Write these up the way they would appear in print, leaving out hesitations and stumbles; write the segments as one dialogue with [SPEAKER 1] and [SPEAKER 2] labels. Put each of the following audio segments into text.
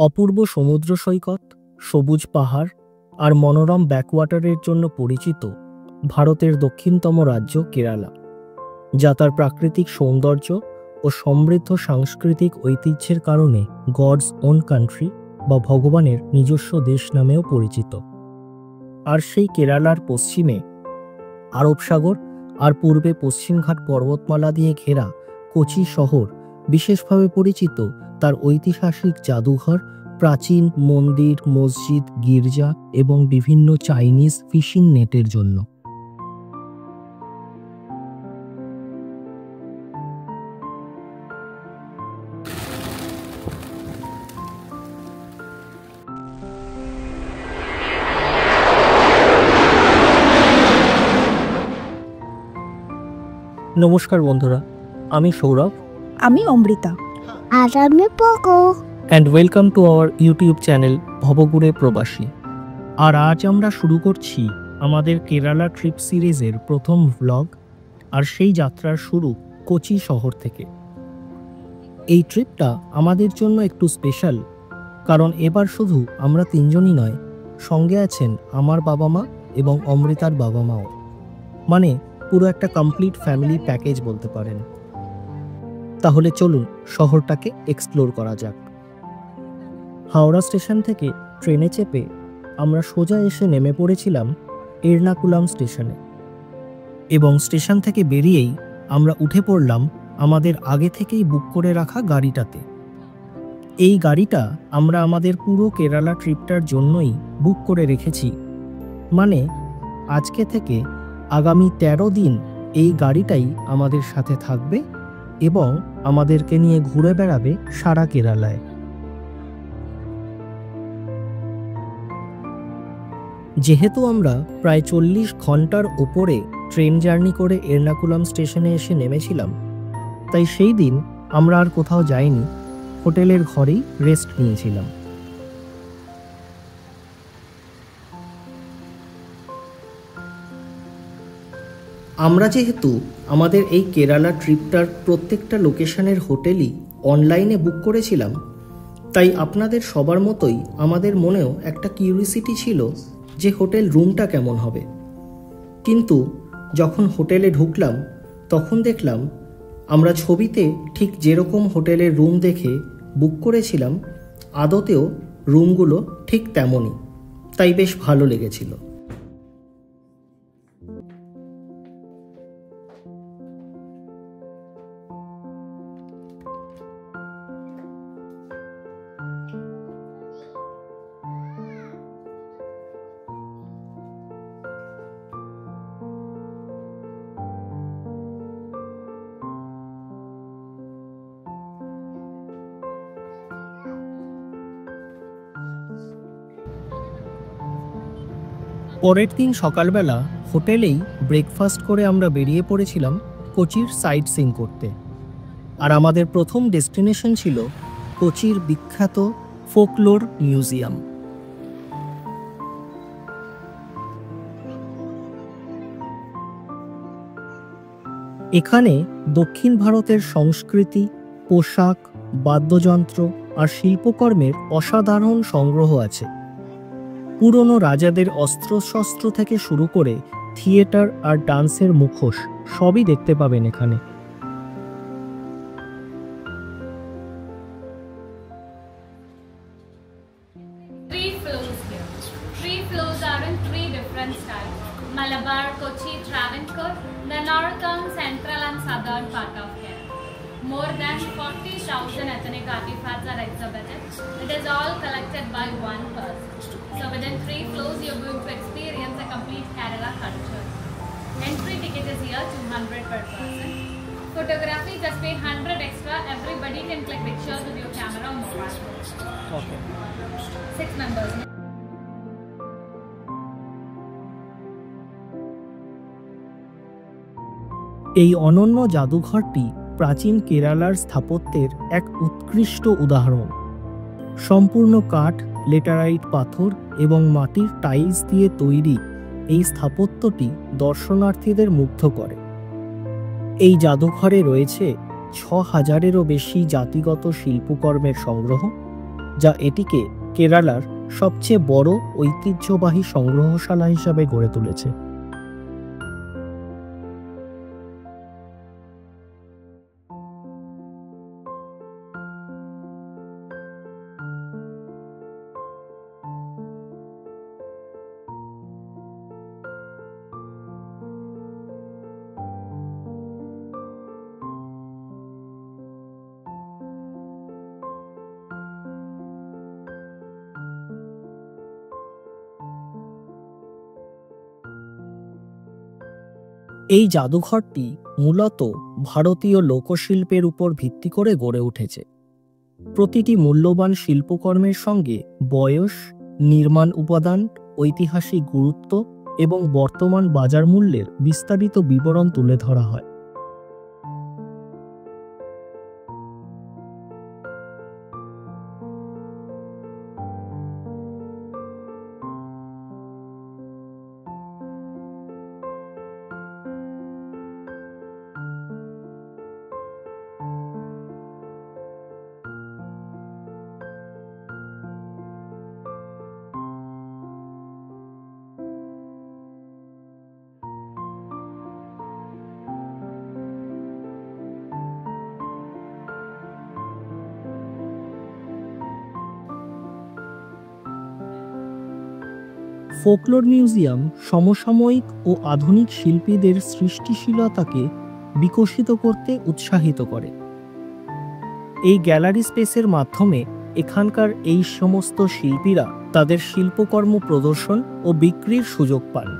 [SPEAKER 1] অপূর্ব সমুদ্র সৈকত, সবুজ পাহাড় আর মনোরম ব্যাকওয়াটারের জন্য পরিচিত ভারতের দক্ষিণতম রাজ্য কেরালা, যা তার প্রাকৃতিক সৌন্দর্য ও সমৃদ্ধ সাংস্কৃতিক ঐতিহ্যের কারণে গডস ওন কান্ট্রি বা ভগবানের নিজস্ব দেশ নামেও পরিচিত। আর সেই কেরালার পশ্চিমে আরব সাগর আর পূর্বে পশ্চিমঘাট পর্বতমালা দিয়ে ঘেরা কোচি শহর বিশেষভাবে পরিচিত তার ঐতিহাসিক জাদুঘর, প্রাচীন মন্দির, মসজিদ, গির্জা এবং বিভিন্ন চাইনিজ ফিশিং নেটের জন্য। নমস্কার বন্ধুরা, আমি সৌরভ,
[SPEAKER 2] আমি অমৃতা,
[SPEAKER 3] আর আমি Poko,
[SPEAKER 1] and welcome to our YouTube channel ভবঘুরে প্রবাসী। আর আজ আমরা শুরু করছি আমাদের কেরালা ট্রিপ সিরিজের প্রথম ভ্লগ। আর সেই যাত্রার শুরু কোচি শহর থেকে। এই ট্রিপটা আমাদের জন্য একটু স্পেশাল, কারণ এবার শুধু আমরা তিনজনই নয়, সঙ্গে আছেন আমার বাবা মা এবং অমৃতার বাবা মাও। মানে পুরো একটা কমপ্লিট ফ্যামিলি প্যাকেজ বলতে পারেন। তাহলে চলুন শহরটাকে এক্সপ্লোর করা যাক। হাওড়া স্টেশন থেকে ট্রেনে চেপে আমরা সোজা এসে নেমে পড়েছিলাম এর্নাকুলাম স্টেশনে, এবং স্টেশন থেকে বেরিয়েই আমরা উঠে পড়লাম আমাদের আগে থেকেই বুক করে রাখা গাড়িটাতে। এই গাড়িটা আমরা আমাদের পুরো কেরালা ট্রিপটার জন্যই বুক করে রেখেছি। মানে আজকে থেকে আগামী 13 দিন এই গাড়িটাই আমাদের সাথে থাকবে এবং আমাদেরকে নিয়ে ঘুরে বেড়াবে সারা কেরালায়। যেহেতু আমরা প্রায় 40 ঘন্টার ওপরে ট্রেন জার্নি করে এর্নাকুলাম স্টেশনে এসে নেমেছিলাম, তাই সেই দিন আমরা আর কোথাও যাইনি, হোটেলের ঘরেই রেস্ট নিয়েছিলাম। আমরা যেহেতু আমাদের এই কেরালা ট্রিপটার প্রত্যেকটা লোকেশনের হোটেলই অনলাইনে বুক করেছিলাম, তাই আপনাদের সবার মতোই আমাদের মনেও একটা কিউরিসিটি ছিল যে হোটেল রুমটা কেমন হবে। কিন্তু যখন হোটেলে ঢুকলাম তখন দেখলাম আমরা ছবিতে ঠিক যেরকম হোটেলের রুম দেখে বুক করেছিলাম, আদতেও রুমগুলো ঠিক তেমনই, তাই বেশ ভালো লেগেছিল। পরের দিন সকালবেলা হোটেলেই ব্রেকফাস্ট করে আমরা বেরিয়ে পড়েছিলাম কোচির সাইট সিইং করতে। আর আমাদের প্রথম ডেস্টিনেশন ছিল কোচির বিখ্যাত ফোকলোর মিউজিয়াম। এখানে দক্ষিণ ভারতের সংস্কৃতি, পোশাক, বাদ্যযন্ত্র আর শিল্পকর্মের অসাধারণ সংগ্রহ আছে। পুরনো রাজাদের অস্ত্রশস্ত্র থেকে শুরু করে থিয়েটার আর ডান্সের মুখোশ সবই দেখতে পাবেন এখানে।
[SPEAKER 4] Three floors here. Three floors are in three different styles: Malabar, Kochi, Travancore, the northern, central and southern part of Kerala. More than 40,000 ethnic artifacts are exhibited. It is all collected by one person. So within 3 floors you are going to experience a complete Kerala culture. Entry ticket is here 200 per person. Photography just pay 100 extra. Everybody can click pictures with your camera or mobile phone.
[SPEAKER 1] Okay.
[SPEAKER 4] 6 members.
[SPEAKER 1] এই অনন্য জাদুঘরটি প্রাচীন কেরালার স্থাপত্যের এক উৎকৃষ্ট উদাহরণ। সম্পূর্ণ কাঠ, লেটারাইট পাথর এবং মাটির টাইলস দিয়ে তৈরি এই স্থাপত্যটি দর্শনার্থীদের মুগ্ধ করে। এই জাদুঘরে রয়েছে ৬,০০০-এরও বেশি জাতিগত শিল্পকর্মের সংগ্রহ, যা এটিকে কেরালার সবচেয়ে বড় ঐতিহ্যবাহী সংগ্রহশালা হিসাবে গড়ে তুলেছে। এই জাদুঘরটি মূলত ভারতীয় লোকশিল্পের উপর ভিত্তি করে গড়ে উঠেছে। প্রতিটি মূল্যবান শিল্পকর্মের সঙ্গে বয়স, নির্মাণ উপাদান, ঐতিহাসিক গুরুত্ব এবং বর্তমান বাজার মূল্যের বিস্তারিত বিবরণ তুলে ধরা হয়। ফোকলোর মিউজিয়াম সমসাময়িক ও আধুনিক শিল্পীদের সৃষ্টিশীলতাকে বিকশিত করতে উৎসাহিত করে। এই গ্যালারি স্পেসের মাধ্যমে এখানকার এই সমস্ত শিল্পীরা তাদের শিল্পকর্ম প্রদর্শন ও বিক্রির সুযোগ পান।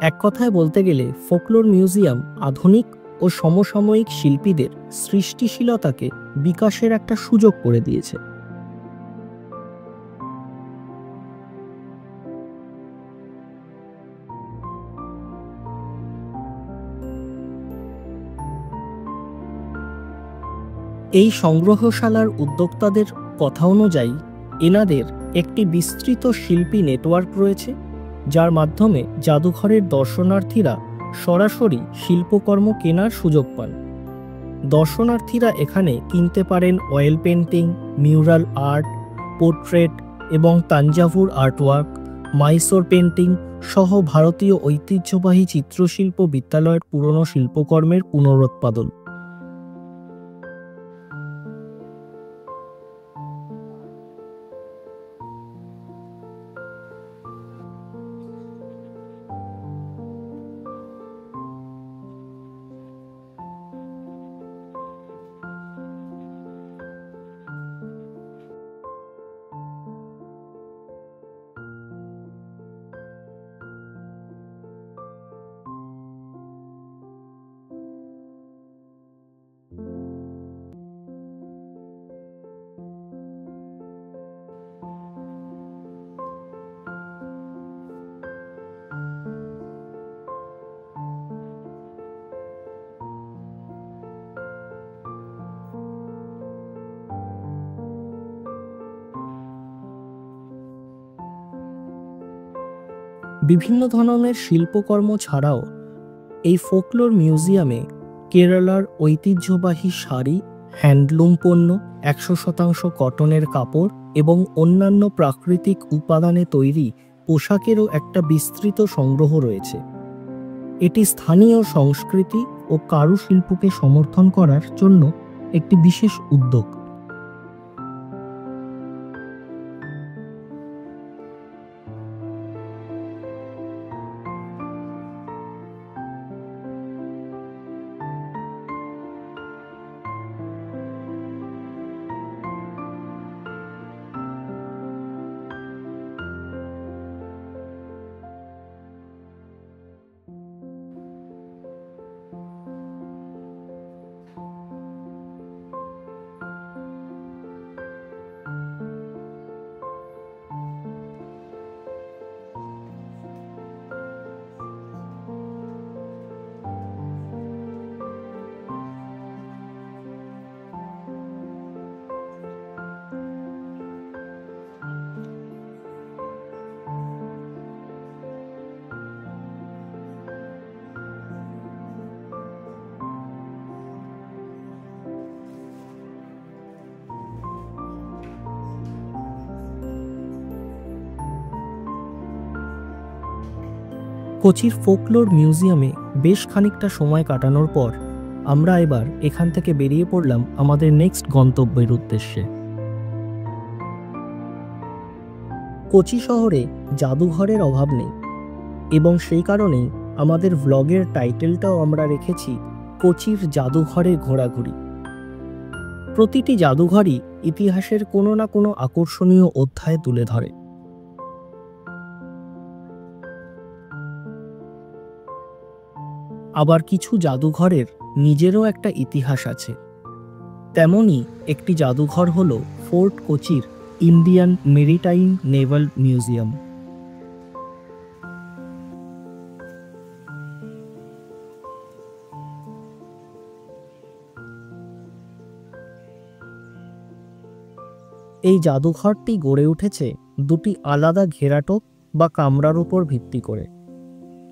[SPEAKER 1] এক কথায় বলতে গেলে ফোকলোর মিউজিয়াম আধুনিক ও সমসাময়িক শিল্পীদের সৃষ্টিশীলতাকে বিকাশের একটা সুযোগ করে দিয়েছে। এই সংগ্রহশালার উদ্যোক্তাদের কথা অনুযায়ী এনাদের একটি বিস্তৃত শিল্পী নেটওয়ার্ক রয়েছে, যার মাধ্যমে জাদুঘরের দর্শনার্থীরা সরাসরি শিল্পকর্ম কেনার সুযোগ পান। দর্শনার্থীরা এখানে কিনতে পারেন oil painting, mural art, portrait এবং তাঞ্জাভুর আর্টওয়ার্ক, মাইসোর পেন্টিং সহ ভারতীয় ঐতিহ্যবাহী চিত্রশিল্প বিদ্যালয়ের পুরনো শিল্পকর্মের পুনরুৎপাদন। বিভিন্ন ধরনের শিল্পকর্ম ছাড়াও এই ফোকলোর মিউজিয়ামে কেরালার ঐতিহ্যবাহী শাড়ি, হ্যান্ডলুম পণ্য, 100% কটনের কাপড় এবং অন্যান্য প্রাকৃতিক উপাদানে তৈরি পোশাকেরও একটা বিস্তৃত সংগ্রহ রয়েছে। এটি স্থানীয় সংস্কৃতি ও কারুশিল্পকে সমর্থন করার জন্য একটি বিশেষ উদ্যোগ। কোচির ফোকলোর মিউজিয়ামে বেশ খানিকটা সময় কাটানোর পর আমরা এবার এখান থেকে বেরিয়ে পড়লাম আমাদের নেক্সট গন্তব্যের উদ্দেশ্যে। কোচি শহরে জাদুঘরের অভাব নেই এবং সেই কারণেই আমাদের ভ্লগের টাইটেলটাও আমরা রেখেছি কোচির জাদুঘরে ঘোরাঘুরি। প্রতিটি জাদুঘরই ইতিহাসের কোনো না কোনো আকর্ষণীয় অধ্যায় তুলে ধরে। আবার কিছু জাদুঘরের নিজেরও একটা ইতিহাস আছে। তেমনই একটি জাদুঘর হলো ফোর্ট কোচির ইন্ডিয়ান মেরিটাইম নেভাল মিউজিয়াম। এই জাদুঘরটি গড়ে উঠেছে দুটি আলাদা ঘেরাটোপ বা কামরার উপর ভিত্তি করে,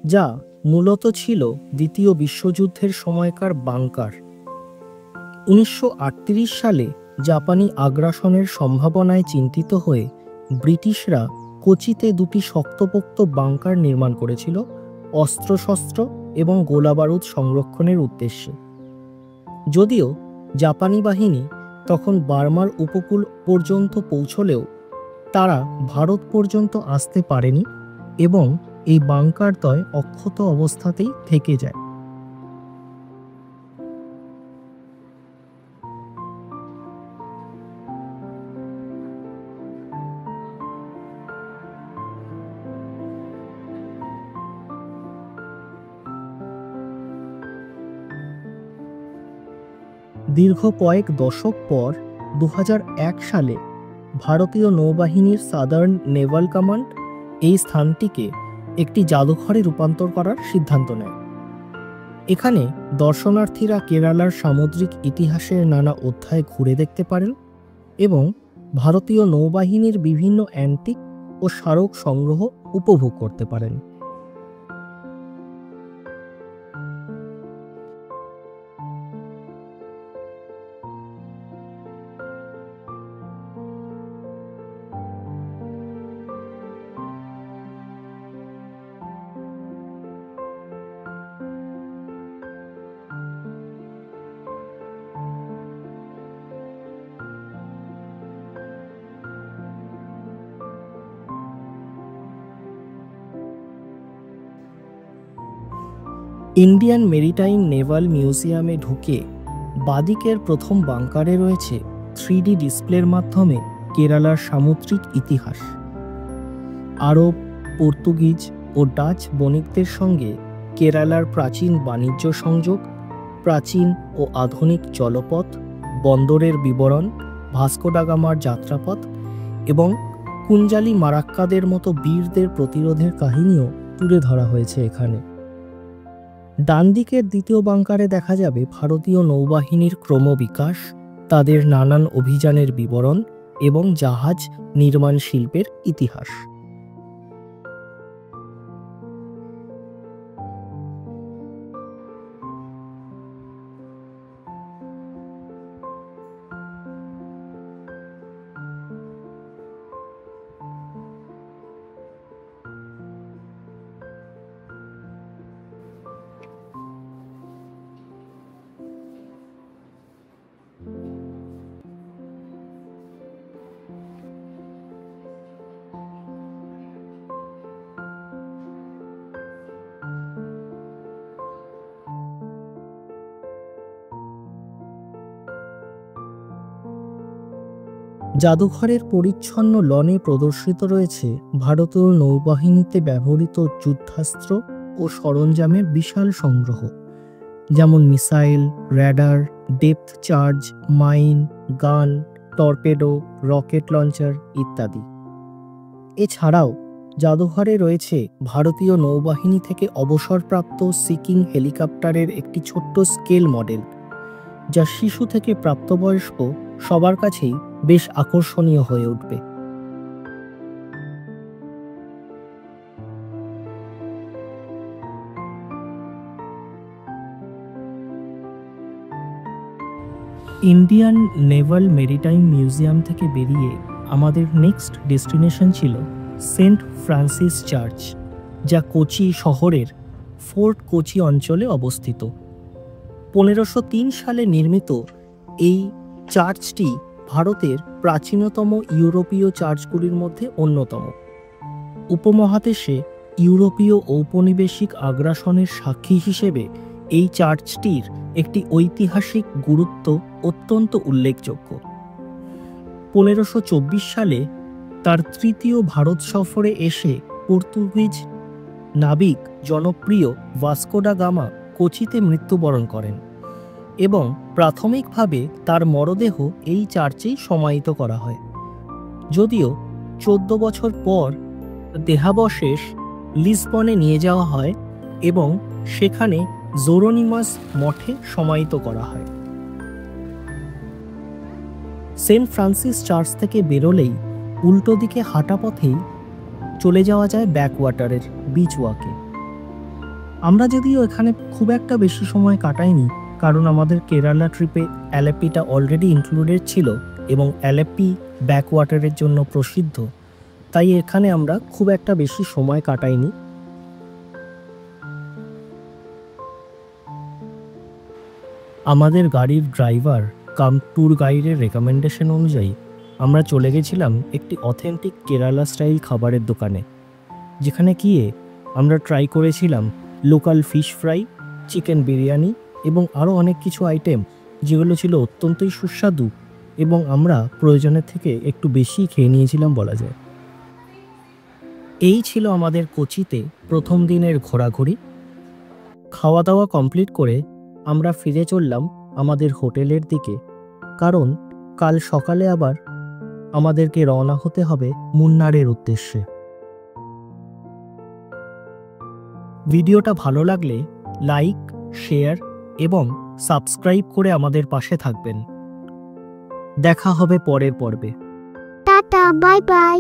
[SPEAKER 1] যা মূলত ছিল দ্বিতীয় বিশ্বযুদ্ধের সময়কার বাংকার। 1938 সালে জাপানি আগ্রাসনের সম্ভাবনায় চিন্তিত হয়ে ব্রিটিশরা কোচিতে দুটি শক্তপোক্ত বাংকার নির্মাণ করেছিল অস্ত্রশস্ত্র এবং গোলাবারুদ সংরক্ষণের উদ্দেশ্যে। যদিও জাপানি বাহিনী তখন বার্মার উপকূল পর্যন্ত পৌঁছলেও তারা ভারত পর্যন্ত আসতে পারেনি এবং এই বাংকারদ্বয় অক্ষত অবস্থাতেই থেকে যায়। দীর্ঘ কয়েক দশক পর 2001 সালে ভারতীয় নৌবাহিনীর সাদার্ন নেভাল কমান্ড এই স্থানটিকে একটি জাদুঘরে রূপান্তর করার সিদ্ধান্ত নেয়। এখানে দর্শনার্থীরা কেরালার সামুদ্রিক ইতিহাসের নানা অধ্যায় ঘুরে দেখতে পারেন এবং ভারতীয় নৌবাহিনীর বিভিন্ন অ্যান্টিক ও স্মারক সংগ্রহ উপভোগ করতে পারেন। ইন্ডিয়ান মেরিটাইম নেভাল মিউজিয়ামে ঢুকে বাদিকের প্রথম বাংকারে রয়েছে 3D ডিসপ্লের মাধ্যমে কেরালার সামুদ্রিক ইতিহাস। আরব, পর্তুগিজ ও ডাচ বণিকদের সঙ্গে কেরালার প্রাচীন বাণিজ্য সংযোগ, প্রাচীন ও আধুনিক জলপথ, বন্দরের বিবরণ, ভাস্কো ডা গামার যাত্রাপথ এবং কুঞ্জালি মারাক্কাদের মতো বীরদের প্রতিরোধের কাহিনীও তুলে ধরা হয়েছে এখানে। ডান দিকের দ্বিতীয় বাংকারে দেখা যাবে ভারতীয় নৌবাহিনীর ক্রমবিকাশ, তাদের নানান অভিযানের বিবরণ এবং জাহাজ নির্মাণ শিল্পের ইতিহাস। জাদুঘরের পরিচ্ছন্ন লনে প্রদর্শিত রয়েছে ভারতীয় নৌবাহিনীতে ব্যবহৃত যুদ্ধাস্ত্র ও সরঞ্জামের বিশাল সংগ্রহ, যেমন missile, radar, depth charge, mine, গান, টর্পেডো, রকেট লঞ্চার ইত্যাদি। এছাড়াও জাদুঘরে রয়েছে ভারতীয় নৌবাহিনী থেকে অবসরপ্রাপ্ত সিকিং হেলিকপ্টারের একটি ছোট্ট স্কেল মডেল, যা শিশু থেকে প্রাপ্তবয়স্ক সবার কাছেই বেশ আকর্ষণীয় হয়ে উঠবে। ইন্ডিয়ান নেভাল মেরিটাইম মিউজিয়াম থেকে বেরিয়ে আমাদের নেক্সট ডেস্টিনেশন ছিল সেন্ট ফ্রান্সিস চার্চ। যা কোচি শহরের ফোর্ট কোচি অঞ্চলে অবস্থিত। 1503 সালে নির্মিত এই চার্চটি ভারতের প্রাচীনতম ইউরোপীয় চার্চগুলির মধ্যে অন্যতম। উপমহাদেশে ইউরোপীয় ঔপনিবেশিক আগ্রাসনের সাক্ষী হিসেবে এই চার্চটির একটি ঐতিহাসিক গুরুত্ব অত্যন্ত উল্লেখযোগ্য। 1524 সালে তার তৃতীয় ভারত সফরে এসে পর্তুগিজ নাবিক জনপ্রিয় ভাস্কো ডা গামা কোচিতে মৃত্যুবরণ করেন এবং প্রাথমিকভাবে তার মরদেহ এই চার্চেই সমাহিত করা হয়। যদিও 14 বছর পর দেহাবশেষ লিসবনে নিয়ে যাওয়া হয় এবং সেখানে জেরোনিমাস মঠে সমাহিত করা হয়। সেন্ট ফ্রান্সিস চার্চ থেকে বেরোলেই উল্টো দিকে হাঁটা পথেই চলে যাওয়া যায় ব্যাকওয়াটারের বিচ ওয়াকে। আমরা যদিও এখানে খুব একটা বেশি সময় কাটাইনি, কারণ আমাদের কেরালা ট্রিপে অ্যালেপ্পিটা অলরেডি ইনক্লুডেড ছিল এবং অ্যালেপ্পি ব্যাকওয়াটারের জন্য প্রসিদ্ধ, তাই এখানে আমরা খুব একটা বেশি সময় কাটাইনি। আমাদের গাড়ির ড্রাইভার কাম ট্যুর গাইডের রেকমেন্ডেশন অনুযায়ী আমরা চলে গেছিলাম একটি অথেন্টিক কেরালা স্টাইল খাবারের দোকানে, যেখানে গিয়ে আমরা ট্রাই করেছিলাম local fish fry, chicken biryani এবং আরও অনেক কিছু আইটেম, যেগুলো ছিল অত্যন্তই সুস্বাদু এবং আমরা প্রয়োজনের থেকে একটু বেশি খেয়ে নিয়েছিলাম বলা যায়। এই ছিল আমাদের কোচিতে প্রথম দিনের ঘোরাঘুরি। খাওয়া দাওয়া কমপ্লিট করে আমরা ফিরে চললাম আমাদের হোটেলের দিকে, কারণ কাল সকালে আবার আমাদেরকে রওনা হতে হবে মুন্নারের উদ্দেশ্যে। ভিডিওটা ভালো লাগলে লাইক, শেয়ার এবং সাবস্ক্রাইব করে আমাদের পাশে থাকবেন। দেখা হবে পরের পর্বে।
[SPEAKER 3] Tata, bye bye.